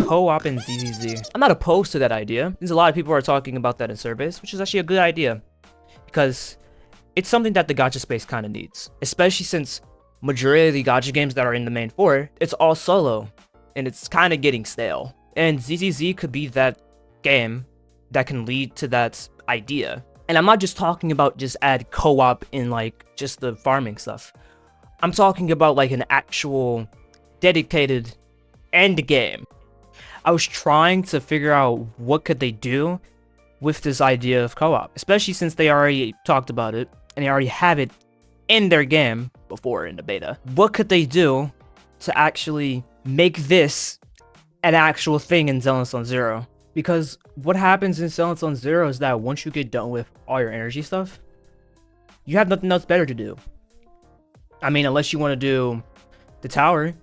co-op in ZZZ. I'm not opposed to that idea. There's a lot of people are talking about that in surveys, which is actually a good idea because it's something that the gacha space kind of needs, especially since majority of the gacha games that are in the main four, it's all solo and it's kind of getting stale. And ZZZ could be that game that can lead to that idea. And I'm not just talking about just add co-op in like just the farming stuff. I'm talking about like an actual dedicated end game. I was trying to figure out what could they do with this idea of co-op, especially since they already talked about it and they already have it in their game before in the beta. What could they do to actually make this an actual thing in Zenless on Zero? Because what happens in Zenless on Zero is that once you get done with all your energy stuff, you have nothing else better to do. I mean, unless you want to do the tower,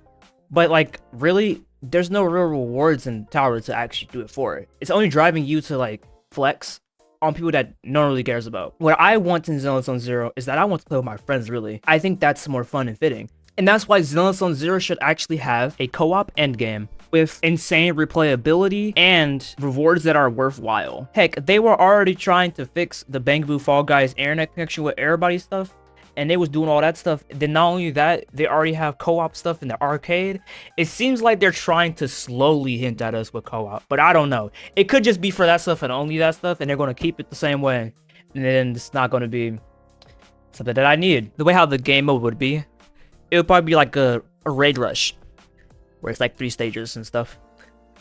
but like really, there's no real rewards in tower to actually do it for it. It's only driving you to like flex on people that no one really cares about. What I want in Zenless on Zero is that I want to play with my friends, really. I think that's more fun and fitting. And that's why Zenless on Zero should actually have a co-op endgame with insane replayability and rewards that are worthwhile. Heck, they were already trying to fix the Bangbu Fall Guys internet connection with everybody stuff, and they was doing all that stuff. Then not only that, they already have co-op stuff in the arcade. It seems like they're trying to slowly hint at us with co-op, but I don't know. It could just be for that stuff and only that stuff, and they're going to keep it the same way, and then it's not going to be something that I need. The way how the game mode would be, it would probably be like a raid rush, where it's like 3 stages and stuff,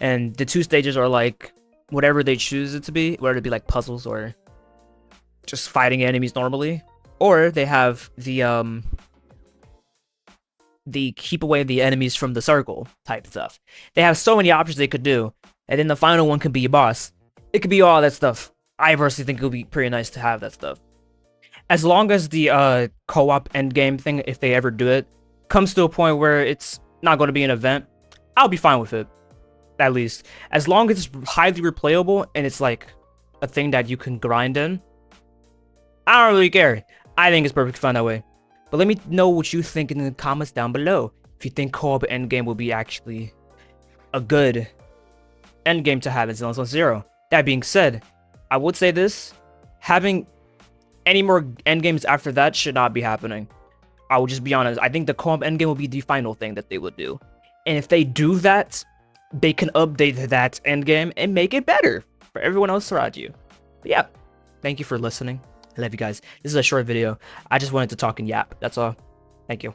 and the 2 stages are like whatever they choose it to be, whether it be like puzzles or just fighting enemies normally. Or they have the keep away the enemies from the circle type stuff. They have so many options they could do, and then the final one could be your boss. It could be all that stuff. I personally think it would be pretty nice to have that stuff. As long as the co-op endgame thing, if they ever do it, comes to a point where it's not going to be an event, I'll be fine with it. At least. As long as it's highly replayable and it's like a thing that you can grind in, I don't really care. I think it's perfectly fine that way. But let me know what you think in the comments down below. If you think co-op endgame will be actually a good endgame to have in Zenless on Zero. That being said, I would say this. Having any more endgames after that should not be happening. I will just be honest. I think the co-op endgame will be the final thing that they would do. And if they do that, they can update that endgame and make it better for everyone else around you. But yeah, thank you for listening. I love you guys. This is a short video. I just wanted to talk and yap. That's all. Thank you.